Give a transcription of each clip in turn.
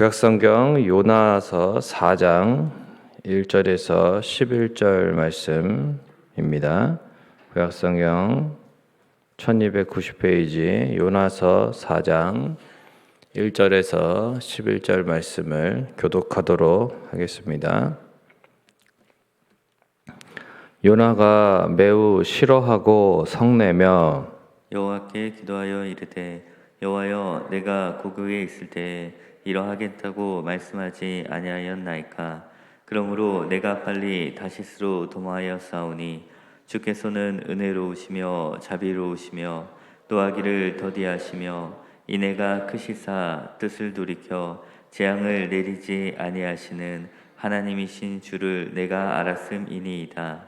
구약성경 요나서 4장 1절에서 11절 말씀입니다. 구약성경 1290페이지 요나서 4장 1절에서 11절 말씀을 교독하도록 하겠습니다. 요나가 매우 싫어하고 성내며 여호와께 기도하여 이르되 여호와여, 내가 고국에 있을 때 이러하겠다고 말씀하지 아니하였나이까. 그러므로 내가 빨리 다시스로 도모하였사오니 주께서는 은혜로우시며 자비로우시며 노하기를 더디하시며 인애가 크시사 뜻을 돌이켜 재앙을 내리지 아니하시는 하나님이신 주를 내가 알았음이니이다.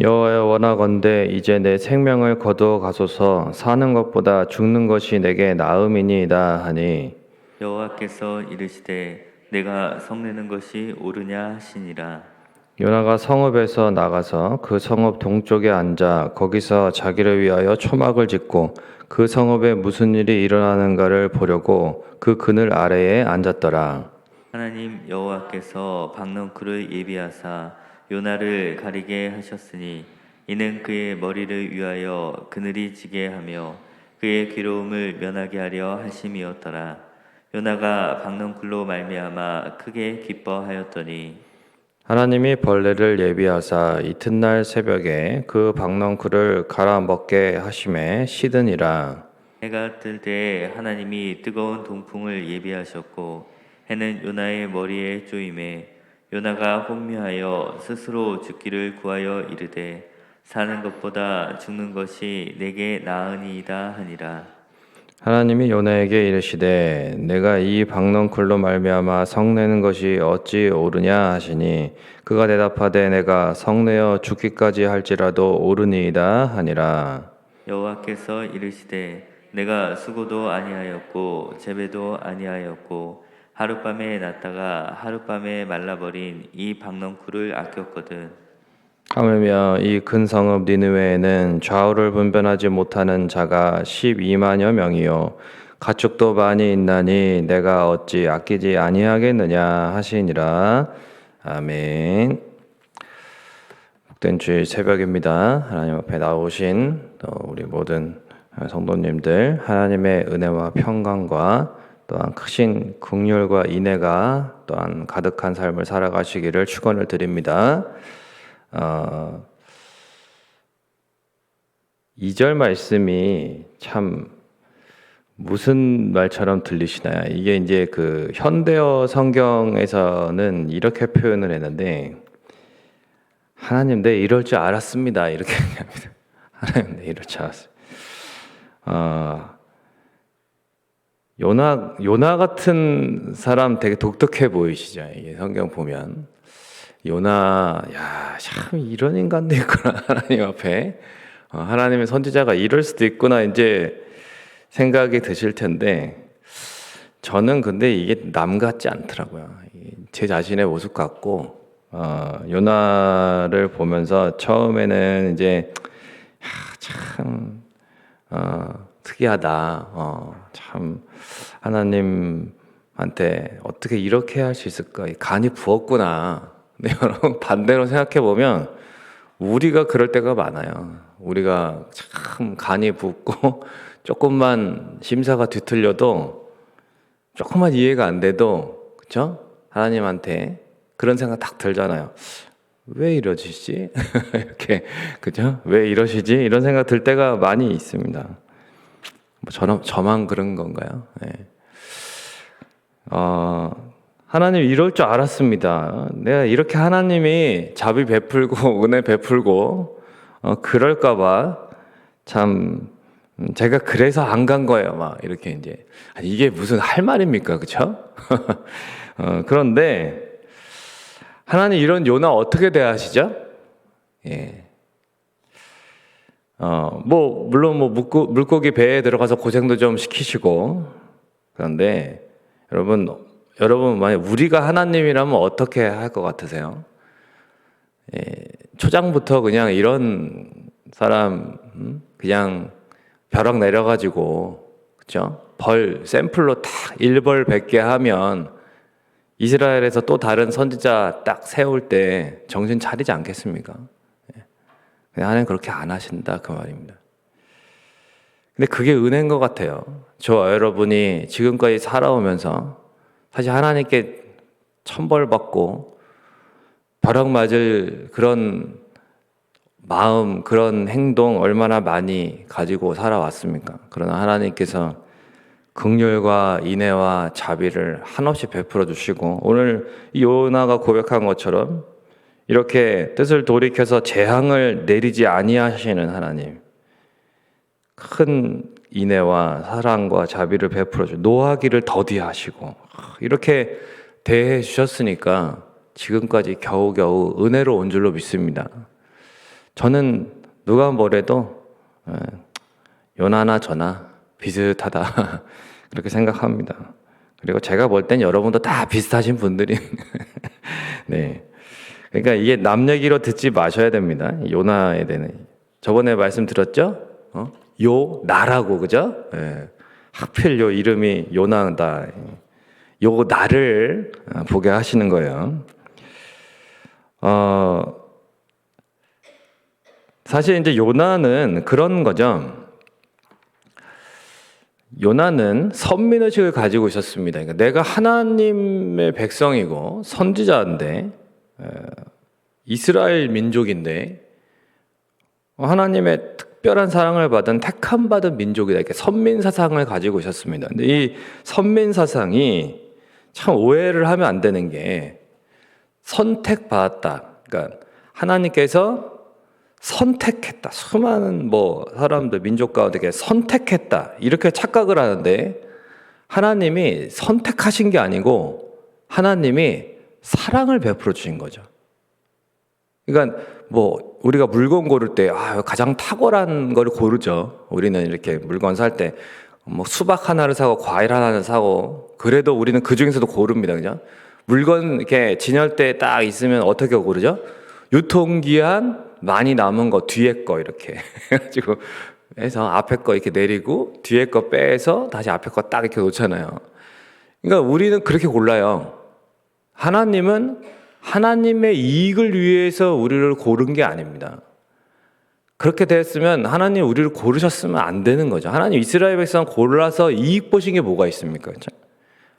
여호와여, 원하건대 이제 내 생명을 거두어 가소서. 사는 것보다 죽는 것이 내게 나음이니이다 하니 여호와께서 이르시되 내가 성내는 것이 옳으냐 하시니라. 요나가 성읍에서 나가서 그 성읍 동쪽에 앉아 거기서 자기를 위하여 초막을 짓고 그 성읍에 무슨 일이 일어나는가를 보려고 그 그늘 아래에 앉았더라. 하나님 여호와께서 박넝쿨을 예비하사 요나를 가리게 하셨으니 이는 그의 머리를 위하여 그늘이 지게 하며 그의 괴로움을 면하게 하려 하심이었더라. 요나가 박넝쿨로 말미암아 크게 기뻐하였더니 하나님이 벌레를 예비하사 이튿날 새벽에 그 박넝쿨을 갈아 먹게 하심에 시드니라. 해가 뜰 때에 하나님이 뜨거운 동풍을 예비하셨고 해는 요나의 머리에 쪼임에 요나가 혼미하여 스스로 죽기를 구하여 이르되 사는 것보다 죽는 것이 내게 나으니이다 하니라. 하나님이 요나에게 이르시되 내가 이 박넝쿨로 말미암아 성내는 것이 어찌 옳으냐 하시니 그가 대답하되 내가 성내어 죽기까지 할지라도 옳으니이다 하니라. 여호와께서 이르시되 내가 수고도 아니하였고 재배도 아니하였고 하룻밤에 났다가 하룻밤에 말라버린 이 박넝쿨을 아꼈거든. 하물며 이 큰 성읍 니느웨에는 좌우를 분별하지 못하는 자가 12만여 명이요 가축도 많이 있나니 내가 어찌 아끼지 아니하겠느냐 하시니라. 아멘. 복된 주일 새벽입니다. 하나님 앞에 나오신 우리 모든 성도님들, 하나님의 은혜와 평강과 또한 크신 긍휼과 인애가 또한 가득한 삶을 살아가시기를 축원을 드립니다. 2절 말씀이 참 무슨 말처럼 들리시나요? 이게 이제 그 현대어 성경에서는 이렇게 표현을 했는데 하나님, 네, 이럴 줄 알았습니다. 이렇게 얘기합니다. 하나님, 네, 이럴 줄 알았어요. 요나 같은 사람 되게 독특해 보이시죠? 이게 성경 보면 요나, 야, 참 이런 인간도 있구나. 하나님 앞에 하나님의 선지자가 이럴 수도 있구나 이제 생각이 드실 텐데 저는 근데 이게 남 같지 않더라고요. 제 자신의 모습 같고 요나를 보면서 처음에는 이제 참 특이하다. 참 하나님한테 어떻게 이렇게 할 수 있을까? 간이 부었구나. 근데 여러분 반대로 생각해 보면 우리가 그럴 때가 많아요. 우리가 참 간이 붓고 조금만 심사가 뒤틀려도 조금만 이해가 안 돼도 그렇죠? 하나님한테 그런 생각 딱 들잖아요. 왜 이러시지? 이렇게 그죠? 왜 이러시지? 이런 생각 들 때가 많이 있습니다. 저만 그런 건가요? 네. 하나님 이럴 줄 알았습니다. 내가 이렇게 하나님이 자비 베풀고 은혜 베풀고 그럴까봐 참 제가 그래서 안 간 거예요. 막 이렇게 이제 이게 무슨 할 말입니까, 그렇죠? 그런데 하나님 이런 요나 어떻게 대하시죠? 예. 물론 물고기 배에 들어가서 고생도 좀 시키시고 그런데 여러분 만약 우리가 하나님이라면 어떻게 할 것 같으세요? 예, 초장부터 그냥 이런 사람 그냥 벼락 내려가지고 그렇죠? 벌 샘플로 딱 1벌 100개 하면 이스라엘에서 또 다른 선지자 딱 세울 때 정신 차리지 않겠습니까? 하나님 그렇게 안 하신다 그 말입니다. 근데 그게 은혜인 것 같아요. 저와 여러분이 지금까지 살아오면서 사실 하나님께 천벌받고 벼락 맞을 그런 마음, 그런 행동 얼마나 많이 가지고 살아왔습니까? 그러나 하나님께서 긍휼과 인애와 자비를 한없이 베풀어 주시고 오늘 요나가 고백한 것처럼 이렇게 뜻을 돌이켜서 재앙을 내리지 아니하시는 하나님, 큰 인애와 사랑과 자비를 베풀어 주시고 노하기를 더디하시고 이렇게 대해 주셨으니까 지금까지 겨우겨우 은혜로운 줄로 믿습니다. 저는 누가 뭐래도 요나나 저나 비슷하다 그렇게 생각합니다. 그리고 제가 볼 땐 여러분도 다 비슷하신 분들이 네. 그러니까 이게 남 얘기로 듣지 마셔야 됩니다. 요나에 대한 저번에 말씀드렸죠? 요나라고 그죠? 네. 하필 요 이름이 요나다. 요 나를 보게 하시는 거예요. 사실 이제 요나는 그런 거죠. 요나는 선민의식을 가지고 있었습니다. 그러니까 내가 하나님의 백성이고 선지자인데 이스라엘 민족인데 하나님의 특별한 사랑을 받은 택함 받은 민족이다. 이렇게 선민 사상을 가지고 있었습니다. 근데 이 선민 사상이 참 오해를 하면 안 되는 게 선택받았다. 그러니까 하나님께서 선택했다. 수많은 사람들 민족 가운데 선택했다. 이렇게 착각을 하는데 하나님이 선택하신 게 아니고 하나님이 사랑을 베풀어 주신 거죠. 그러니까 우리가 물건 고를 때 가장 탁월한 걸 고르죠. 우리는 이렇게 물건 살 때 수박 하나를 사고 과일 하나를 사고 그래도 우리는 그 중에서도 고릅니다. 그죠? 물건 이렇게 진열대에 딱 있으면 어떻게 고르죠? 유통기한 많이 남은 거 뒤에 거 이렇게 해가지고 해서 앞에 거 이렇게 내리고 뒤에 거 빼서 다시 앞에 거 딱 이렇게 놓잖아요. 그러니까 우리는 그렇게 골라요. 하나님은 하나님의 이익을 위해서 우리를 고른 게 아닙니다. 그렇게 됐으면 하나님 우리를 고르셨으면 안 되는 거죠. 하나님 이스라엘 백성 골라서 이익 보신 게 뭐가 있습니까? 그렇죠?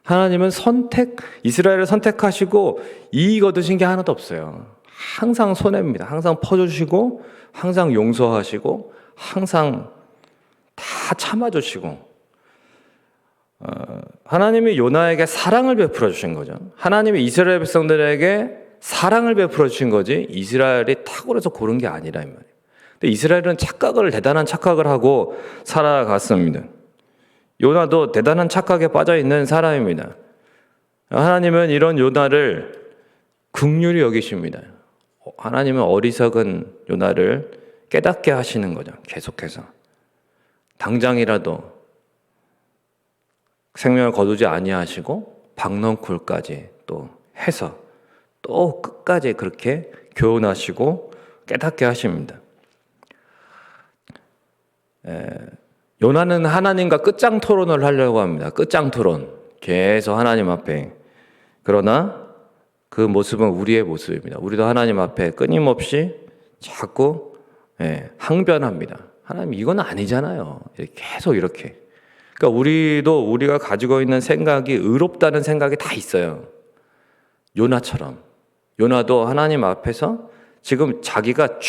하나님은 이스라엘을 선택하시고 이익 얻으신 게 하나도 없어요. 항상 손해입니다. 항상 퍼주시고 항상 용서하시고 항상 다 참아주시고 하나님이 요나에게 사랑을 베풀어 주신 거죠. 하나님이 이스라엘 백성들에게 사랑을 베풀어 주신 거지 이스라엘이 탁월해서 고른 게 아니라 이 말이에요. 근데 이스라엘은 대단한 착각을 하고 살아갔습니다. 요나도 대단한 착각에 빠져 있는 사람입니다. 하나님은 이런 요나를 긍휼히 여기십니다. 하나님은 어리석은 요나를 깨닫게 하시는 거죠. 계속해서 당장이라도 생명을 거두지 아니하시고 박넝쿨까지 또 해서 또 끝까지 그렇게 교훈하시고 깨닫게 하십니다. 요나는 하나님과 끝장 토론을 하려고 합니다. 끝장 토론 계속 하나님 앞에. 그러나 그 모습은 우리의 모습입니다. 우리도 하나님 앞에 끊임없이 자꾸 항변합니다. 하나님 이건 아니잖아요. 계속 이렇게. 그러니까 우리가 가지고 있는 생각이 의롭다는 생각이 다 있어요. 요나처럼. 요나도 하나님 앞에서 지금 자기가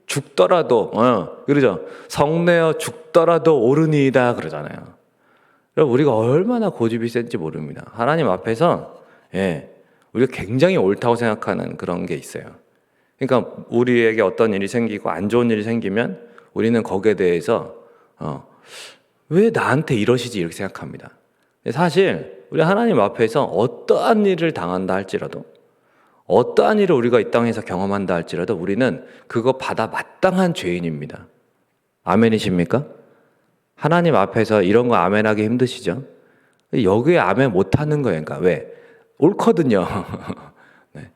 죽더라도 그러죠. 성내어 죽더라도 옳으니이다 그러잖아요. 그럼 우리가 얼마나 고집이 센지 모릅니다. 하나님 앞에서 우리가 굉장히 옳다고 생각하는 그런 게 있어요. 그러니까 우리에게 어떤 일이 생기고 안 좋은 일이 생기면 우리는 거기에 대해서 왜 나한테 이러시지 이렇게 생각합니다. 사실 우리 하나님 앞에서 어떠한 일을 당한다 할지라도 어떠한 일을 우리가 이 땅에서 경험한다 할지라도 우리는 그거 받아 마땅한 죄인입니다. 아멘이십니까? 하나님 앞에서 이런 거 아멘하기 힘드시죠? 여기에 아멘 못하는 거예요. 그러니까 왜? 옳거든요. 네.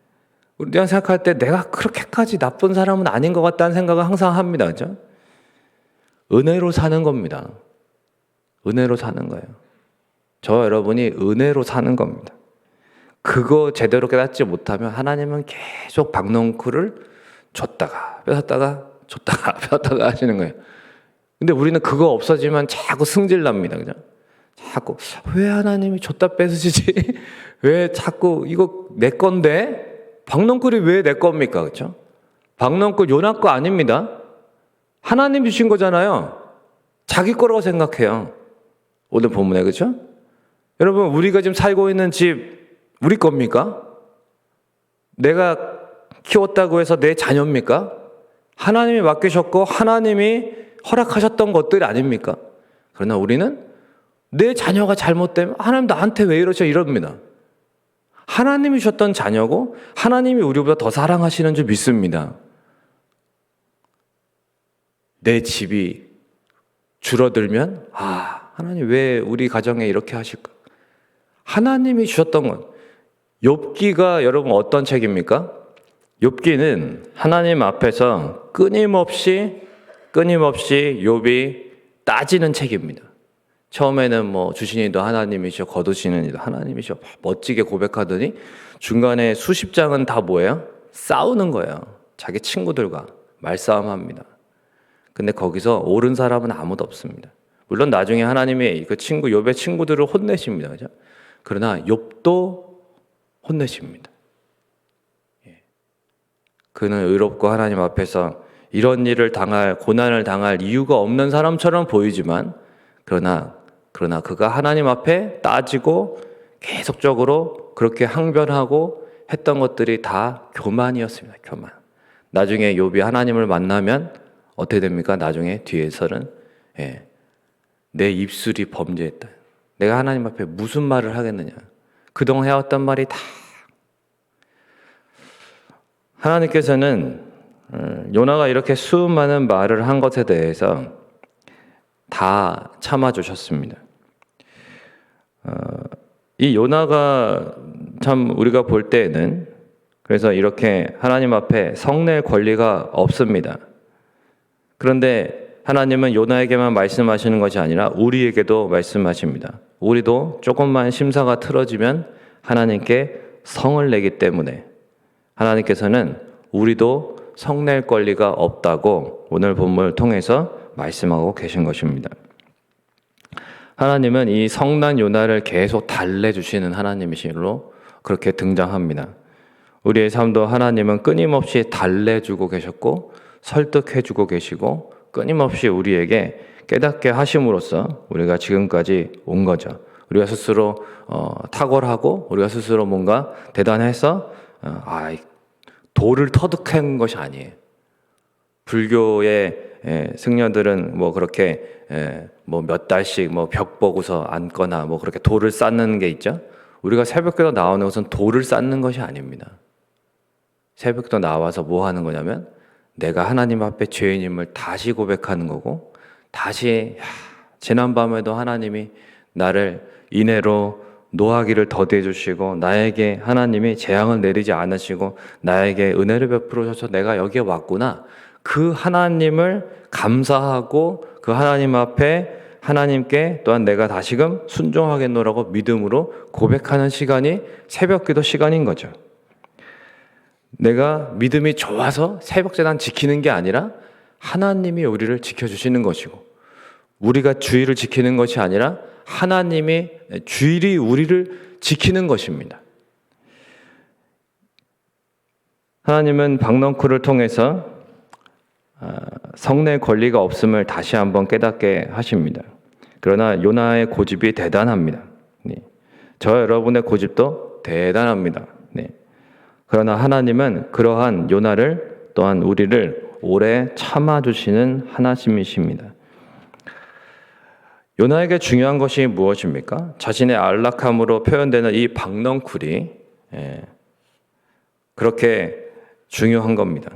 우리가 생각할 때 내가 그렇게까지 나쁜 사람은 아닌 것 같다는 생각을 항상 합니다. 그렇죠? 은혜로 사는 겁니다. 은혜로 사는 거예요. 저 여러분이 은혜로 사는 겁니다. 그거 제대로 깨닫지 못하면 하나님은 계속 박넝쿨을 줬다가 뺏었다가 줬다가 뺏었다가 하시는 거예요. 근데 우리는 그거 없어지면 자꾸 승질납니다. 그죠? 자꾸 왜 하나님이 줬다 뺏으시지? 왜 자꾸 이거 내 건데? 박넝쿨이 왜 내 겁니까? 그렇죠? 박넝쿨 요나 거 아닙니다. 하나님 주신 거잖아요. 자기 거라고 생각해요. 오늘 본문에 그렇죠? 여러분 우리가 지금 살고 있는 집 우리 겁니까? 내가 키웠다고 해서 내 자녀입니까? 하나님이 맡기셨고 하나님이 허락하셨던 것들이 아닙니까? 그러나 우리는 내 자녀가 잘못되면 하나님 나한테 왜 이러셔 이럽니다. 하나님이 주셨던 자녀고 하나님이 우리보다 더 사랑하시는 줄 믿습니다. 내 집이 줄어들면 하나님 왜 우리 가정에 이렇게 하실까? 하나님이 주셨던 것. 욥기가 여러분 어떤 책입니까? 욥기는 하나님 앞에서 끊임없이 욥이 따지는 책입니다. 처음에는 뭐 주신 이도 하나님이시오, 거두시는 이도 하나님이시오 멋지게 고백하더니 중간에 수십 장은 다 뭐예요? 싸우는 거예요. 자기 친구들과 말싸움합니다. 근데 거기서 옳은 사람은 아무도 없습니다. 물론 나중에 하나님이 그 친구 욥의 친구들을 혼내십니다. 그죠? 그러나 욥도 혼내십니다. 그는 의롭고 하나님 앞에서 이런 일을 당할 고난을 당할 이유가 없는 사람처럼 보이지만 그러나 그가 하나님 앞에 따지고 계속적으로 그렇게 항변하고 했던 것들이 다 교만이었습니다. 교만. 나중에 욥이 하나님을 만나면 어떻게 됩니까? 나중에 뒤에서는 내 입술이 범죄했다. 내가 하나님 앞에 무슨 말을 하겠느냐. 그동안 해왔던 말이 다 하나님께서는 요나가 이렇게 수많은 말을 한 것에 대해서 다 참아주셨습니다. 이 요나가 참 우리가 볼 때에는 그래서 이렇게 하나님 앞에 성낼 권리가 없습니다. 그런데 하나님은 요나에게만 말씀하시는 것이 아니라 우리에게도 말씀하십니다. 우리도 조금만 심사가 틀어지면 하나님께 성을 내기 때문에 하나님께서는 우리도 성낼 권리가 없다고 오늘 본문을 통해서 말씀하고 계신 것입니다. 하나님은 이 성난 요나를 계속 달래주시는 하나님이시로 그렇게 등장합니다. 우리의 삶도 하나님은 끊임없이 달래주고 계셨고 설득해주고 계시고 끊임없이 우리에게 깨닫게 하심으로써 우리가 지금까지 온 거죠. 우리가 스스로 탁월하고 우리가 스스로 뭔가 대단해서 돌을 터득한 것이 아니에요. 불교의 승려들은 뭐 그렇게 뭐 몇 달씩 뭐 벽 보고서 앉거나 뭐 그렇게 돌을 쌓는 게 있죠. 우리가 새벽기도 나오는 것은 돌을 쌓는 것이 아닙니다. 새벽기도 나와서 뭐 하는 거냐면 내가 하나님 앞에 죄인임을 다시 고백하는 거고 다시 지난밤에도 하나님이 나를 인애로 노하기를 더디해 주시고 나에게 하나님이 재앙을 내리지 않으시고 나에게 은혜를 베풀어 주셔서 내가 여기에 왔구나. 그 하나님을 감사하고 그 하나님 앞에 하나님께 또한 내가 다시금 순종하겠노라고 믿음으로 고백하는 시간이 새벽기도 시간인 거죠. 내가 믿음이 좋아서 새벽재단 지키는 게 아니라 하나님이 우리를 지켜주시는 것이고 우리가 주의를 지키는 것이 아니라 하나님이 주일이 우리를 지키는 것입니다. 하나님은 박넝쿨을 통해서 성낼 권리가 없음을 다시 한번 깨닫게 하십니다. 그러나 요나의 고집이 대단합니다. 저 여러분의 고집도 대단합니다. 그러나 하나님은 그러한 요나를 또한 우리를 오래 참아주시는 하나님이십니다. 요나에게 중요한 것이 무엇입니까? 자신의 안락함으로 표현되는 이 박넝쿨이 그렇게 중요한 겁니다.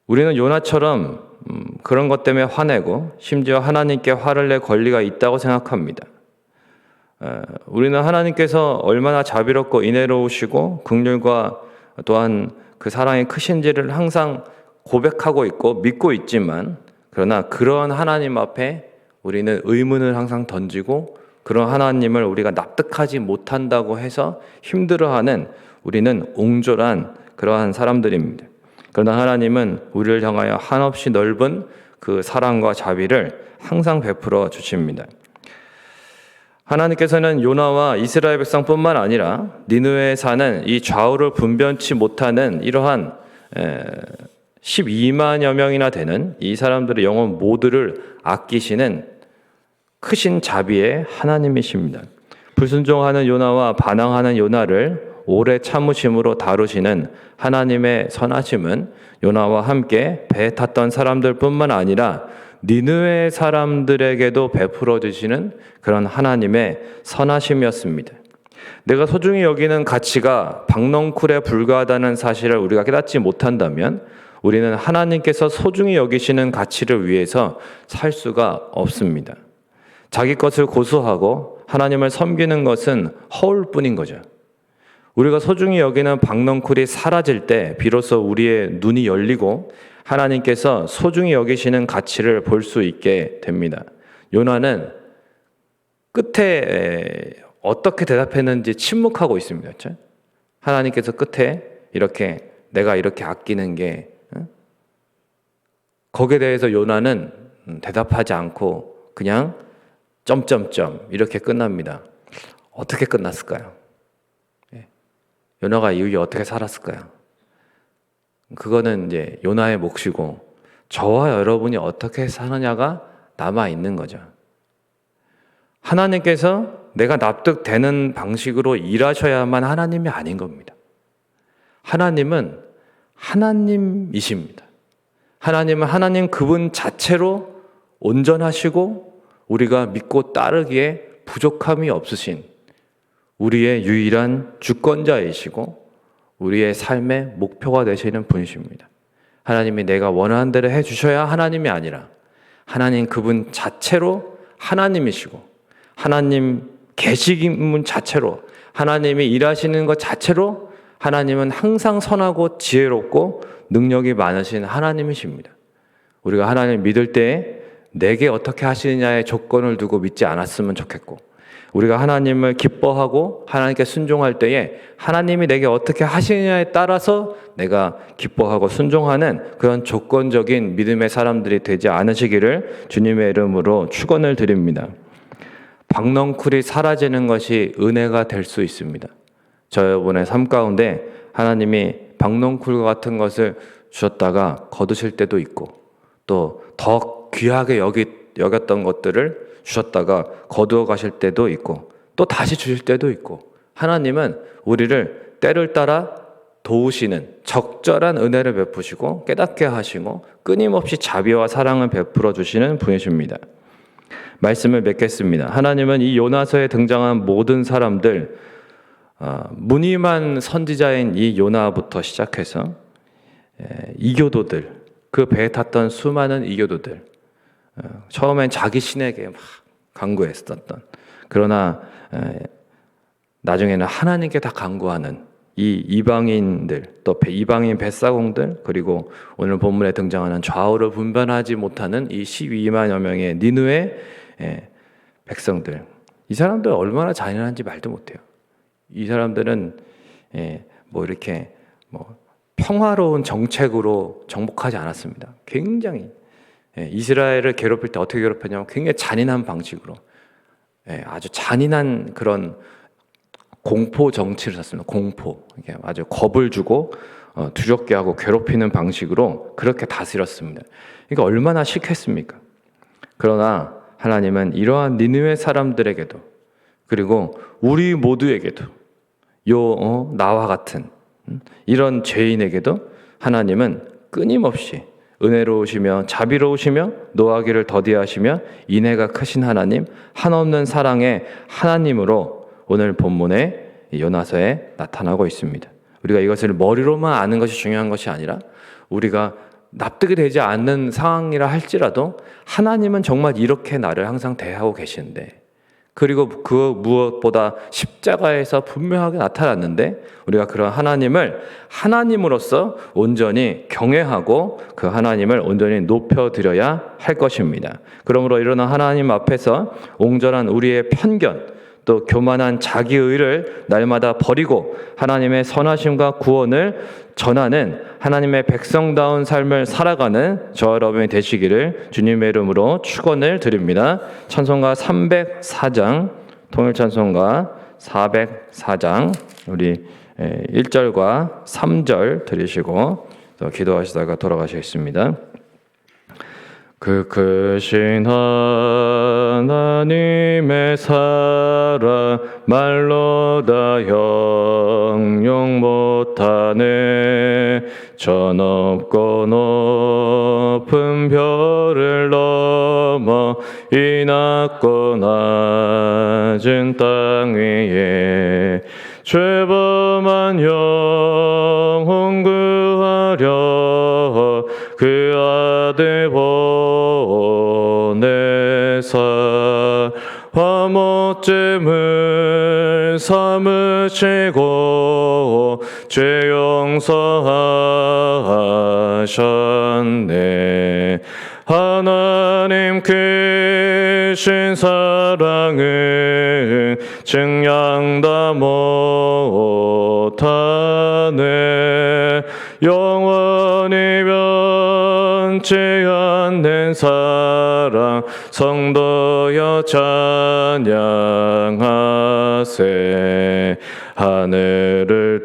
우리는 요나처럼 그런 것 때문에 화내고 심지어 하나님께 화를 낼 권리가 있다고 생각합니다. 우리는 하나님께서 얼마나 자비롭고 인애로우시고 긍휼과 또한 그 사랑이 크신지를 항상 고백하고 있고 믿고 있지만 그러나 그러한 하나님 앞에 우리는 의문을 항상 던지고 그런 하나님을 우리가 납득하지 못한다고 해서 힘들어하는 우리는 옹졸한 그러한 사람들입니다. 그러나 하나님은 우리를 향하여 한없이 넓은 그 사랑과 자비를 항상 베풀어 주십니다. 하나님께서는 요나와 이스라엘 백성뿐만 아니라 니느웨에 사는 이 좌우를 분변치 못하는 이러한 12만여 명이나 되는 이 사람들의 영혼 모두를 아끼시는 크신 자비의 하나님이십니다. 불순종하는 요나와 반항하는 요나를 오래 참으심으로 다루시는 하나님의 선하심은 요나와 함께 배에 탔던 사람들뿐만 아니라 니느웨 사람들에게도 베풀어 주시는 그런 하나님의 선하심이었습니다. 내가 소중히 여기는 가치가 박넝쿨에 불과하다는 사실을 우리가 깨닫지 못한다면 우리는 하나님께서 소중히 여기시는 가치를 위해서 살 수가 없습니다. 자기 것을 고수하고 하나님을 섬기는 것은 허울 뿐인 거죠. 우리가 소중히 여기는 박넝쿨이 사라질 때 비로소 우리의 눈이 열리고 하나님께서 소중히 여기시는 가치를 볼 수 있게 됩니다. 요나는 끝에 어떻게 대답했는지 침묵하고 있습니다. 그렇죠? 하나님께서 끝에 이렇게 내가 이렇게 아끼는 게 거기에 대해서 요나는 대답하지 않고 그냥 점점점 이렇게 끝납니다. 어떻게 끝났을까요? 요나가 이후에 어떻게 살았을까요? 그거는 이제 요나의 몫이고 저와 여러분이 어떻게 사느냐가 남아 있는 거죠. 하나님께서 내가 납득되는 방식으로 일하셔야만 하나님이 아닌 겁니다. 하나님은 하나님이십니다. 하나님은 하나님 그분 자체로 온전하시고 우리가 믿고 따르기에 부족함이 없으신 우리의 유일한 주권자이시고 우리의 삶의 목표가 되시는 분이십니다. 하나님이 내가 원하는 대로 해주셔야 하나님이 아니라 하나님 그분 자체로 하나님이시고 하나님 계시문 자체로 하나님이 일하시는 것 자체로 하나님은 항상 선하고 지혜롭고 능력이 많으신 하나님이십니다. 우리가 하나님을 믿을 때 내게 어떻게 하시느냐의 조건을 두고 믿지 않았으면 좋겠고 우리가 하나님을 기뻐하고 하나님께 순종할 때에 하나님이 내게 어떻게 하시느냐에 따라서 내가 기뻐하고 순종하는 그런 조건적인 믿음의 사람들이 되지 않으시기를 주님의 이름으로 축원을 드립니다. 박넝쿨이 사라지는 것이 은혜가 될 수 있습니다. 저 여러분의 삶 가운데 하나님이 박넝쿨 같은 것을 주셨다가 거두실 때도 있고 또 더 귀하게 여겼던 것들을 주셨다가 거두어 가실 때도 있고 또 다시 주실 때도 있고 하나님은 우리를 때를 따라 도우시는 적절한 은혜를 베푸시고 깨닫게 하시고 끊임없이 자비와 사랑을 베풀어 주시는 분이십니다. 말씀을 맺겠습니다. 하나님은 이 요나서에 등장한 모든 사람들 무늬만 선지자인 이 요나부터 시작해서 이교도들 그 배에 탔던 수많은 이교도들 처음엔 자기 신에게 막 간구했었던 그러나 나중에는 하나님께 다 간구하는 이 이방인들 또 이방인 뱃사공들 그리고 오늘 본문에 등장하는 좌우를 분별하지 못하는 이 12만여 명의 니느웨 백성들 이 사람들 얼마나 잔인한지 말도 못해요. 이 사람들은 뭐 이렇게 뭐 평화로운 정책으로 정복하지 않았습니다. 굉장히 이스라엘을 괴롭힐 때 어떻게 괴롭혔냐면 굉장히 잔인한 방식으로 아주 잔인한 그런 공포 정치를 썼습니다. 공포 이렇게 아주 겁을 주고 두렵게 하고 괴롭히는 방식으로 그렇게 다스렸습니다. 그러니까 얼마나 싫겠습니까? 그러나 하나님은 이러한 니느웨 사람들에게도 그리고 우리 모두에게도 나와 같은 이런 죄인에게도 하나님은 끊임없이 은혜로우시며 자비로우시며 노하기를 더디하시며 인애가 크신 하나님 한없는 사랑의 하나님으로 오늘 본문의 요나서에 나타나고 있습니다. 우리가 이것을 머리로만 아는 것이 중요한 것이 아니라 우리가 납득이 되지 않는 상황이라 할지라도 하나님은 정말 이렇게 나를 항상 대하고 계시는데 그리고 그 무엇보다 십자가에서 분명하게 나타났는데 우리가 그런 하나님을 하나님으로서 온전히 경외하고 그 하나님을 온전히 높여드려야 할 것입니다. 그러므로 일어난 하나님 앞에서 옹졸한 우리의 편견 또 교만한 자기의를 날마다 버리고 하나님의 선하심과 구원을 전하는 하나님의 백성다운 삶을 살아가는 저와 여러분이 되시기를 주님의 이름으로 축원을 드립니다. 찬송가 304장, 통일찬송가 404장 우리 1절과 3절 들으시고 또 기도하시다가 돌아가시겠습니다. 그 크신 하나님의 사랑 말로 다 형용 못하네. 저 높고 높은 별을 넘어 이 낮고 낮은 땅 위에 죄범한 영혼 구하려 그 아들 보내사 화목제물 삼으시고 죄 용서하셨네. 하나님 크신 사랑은 증량 다 못하네. 영원히 변치 않는 사랑 성도여 찬양하세. 하늘을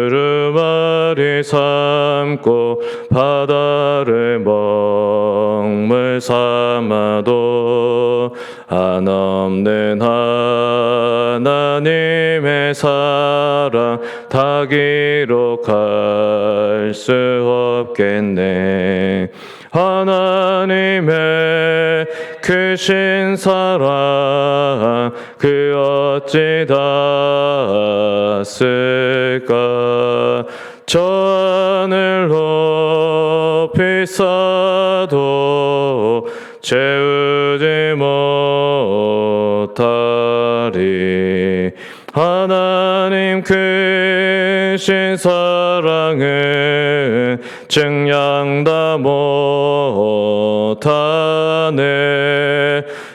두루마리 삼고 바다를 먹물 삼아도 한없는 하나님의 사랑 다 기록할 수 없겠네. 하나님의 크신 사랑 그 어찌 닿았을까. 저 하늘 높이 쌓아도 채우지 못하리. 하나님 크신 사랑은 증량 다 못하네.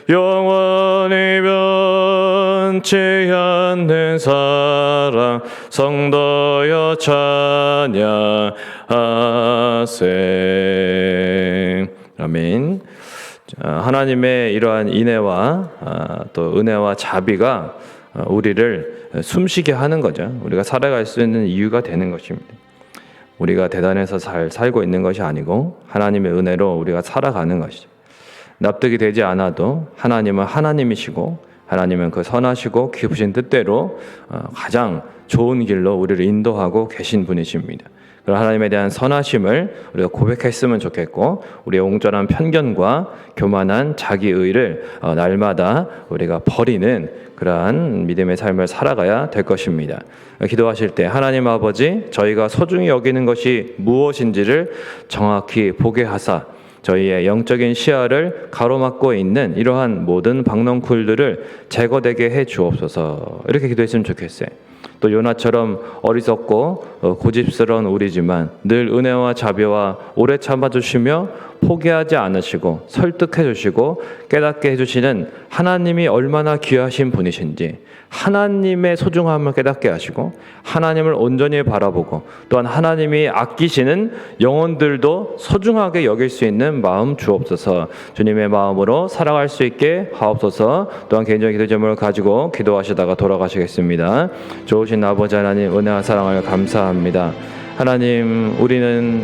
영원히 변치 않는 사랑 성도여 찬양하세. 아멘. 하나님의 이러한 인애와 또 은혜와 자비가 우리를 숨쉬게 하는 거죠. 우리가 살아갈 수 있는 이유가 되는 것입니다. 우리가 대단해서 잘 살고 있는 것이 아니고 하나님의 은혜로 우리가 살아가는 것이죠. 납득이 되지 않아도 하나님은 하나님이시고 하나님은 그 선하시고 깊으신 뜻대로 가장 좋은 길로 우리를 인도하고 계신 분이십니다. 그런 하나님에 대한 선하심을 우리가 고백했으면 좋겠고 우리의 옹졸한 편견과 교만한 자기의를 날마다 우리가 버리는 그러한 믿음의 삶을 살아가야 될 것입니다. 기도하실 때 하나님 아버지 저희가 소중히 여기는 것이 무엇인지를 정확히 보게 하사 저희의 영적인 시야를 가로막고 있는 이러한 모든 박넝쿨들을 제거되게 해 주옵소서. 이렇게 기도했으면 좋겠어요. 또 요나처럼 어리석고 고집스러운 우리지만 늘 은혜와 자비와 오래 참아주시며 포기하지 않으시고 설득해 주시고 깨닫게 해주시는 하나님이 얼마나 귀하신 분이신지 하나님의 소중함을 깨닫게 하시고 하나님을 온전히 바라보고 또한 하나님이 아끼시는 영혼들도 소중하게 여길 수 있는 마음 주옵소서. 주님의 마음으로 살아갈 수 있게 하옵소서. 또한 개인적인 기도 제목을 가지고 기도하시다가 돌아가시겠습니다. 좋으신 아버지 하나님 은혜와 사랑을 감사합니다. 하나님 우리는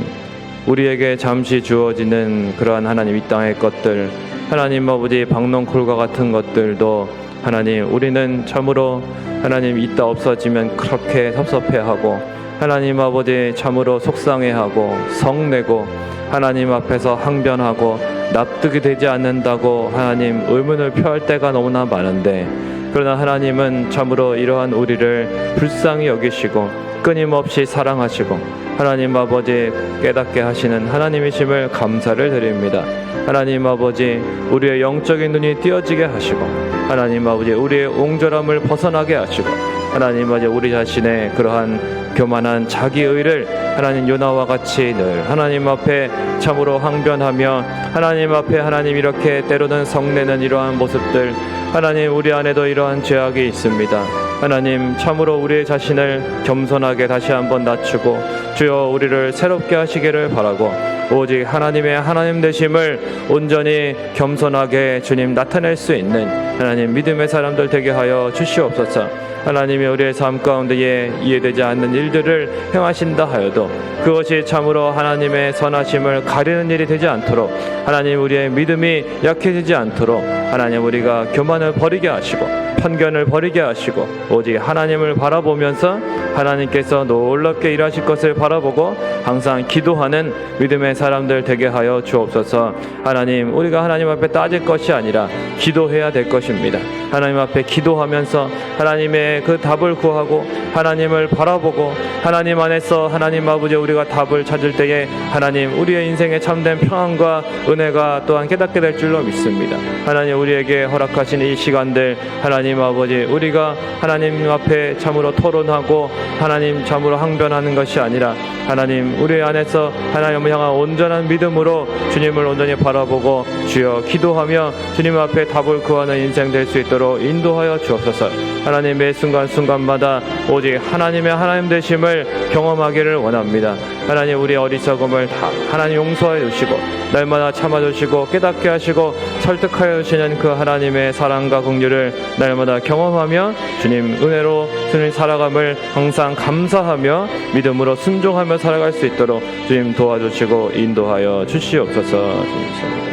우리에게 잠시 주어지는 그러한 하나님 이 땅의 것들 하나님 아버지 박넝쿨과 같은 것들도 하나님 우리는 참으로 하나님 있다 없어지면 그렇게 섭섭해하고 하나님 아버지 참으로 속상해하고 성내고 하나님 앞에서 항변하고 납득이 되지 않는다고 하나님 의문을 표할 때가 너무나 많은데 그러나 하나님은 참으로 이러한 우리를 불쌍히 여기시고 끊임없이 사랑하시고 하나님 아버지 깨닫게 하시는 하나님이심을 감사를 드립니다. 하나님 아버지 우리의 영적인 눈이 띄어지게 하시고 하나님 아버지 우리의 옹졸함을 벗어나게 하시고 하나님 아버지 우리 자신의 그러한 교만한 자기의를 하나님 요나와 같이 늘 하나님 앞에 참으로 항변하며 하나님 앞에 하나님 이렇게 때로는 성내는 이러한 모습들 하나님 우리 안에도 이러한 죄악이 있습니다. 하나님 참으로 우리 자신을 겸손하게 다시 한번 낮추고 주여 우리를 새롭게 하시기를 바라고 오직 하나님의 하나님 되심을 온전히 겸손하게 주님 나타낼 수 있는 하나님 믿음의 사람들 되게 하여 주시옵소서. 하나님이 우리의 삶 가운데에 이해되지 않는 일들을 행하신다 하여도 그것이 참으로 하나님의 선하심을 가리는 일이 되지 않도록 하나님 우리의 믿음이 약해지지 않도록 하나님 우리가 교만을 버리게 하시고 편견을 버리게 하시고 오직 하나님을 바라보면서 하나님께서 놀랍게 일하실 것을 바라보고 항상 기도하는 믿음의 사람들 되게 하여 주옵소서. 하나님 우리가 하나님 앞에 따질 것이 아니라 기도해야 될 것입니다. 하나님 앞에 기도하면서 하나님의 그 답을 구하고 하나님을 바라보고 하나님 안에서 하나님 아버지 우리가 답을 찾을 때에 하나님 우리의 인생에 참된 평안과 은혜가 또한 깨닫게 될 줄로 믿습니다. 하나님 우리에게 허락하신 이 시간들 하나님 아버지 우리가 하나님 앞에 참으로 토론하고 하나님 참으로 항변하는 것이 아니라 하나님 우리 안에서 하나님을 향한 온전한 믿음으로 주님을 온전히 바라보고 주여 기도하며 주님 앞에 답을 구하는 인생 될 수 있도록 인도하여 주옵소서. 하나님 매 순간순간마다 오직 하나님의 하나님 되심을 경험하기를 원합니다. 하나님 우리의 어리석음을 다 하나님 용서해 주시고 날마다 참아주시고 깨닫게 하시고 설득하여 주시는 그 하나님의 사랑과 긍휼을 날마다 경험하며 주님 은혜로 주님 살아감을 항상 감사하며 믿음으로 순종하며 살아갈 수 있도록 주님 도와주시고 인도하여 주시옵소서. 주님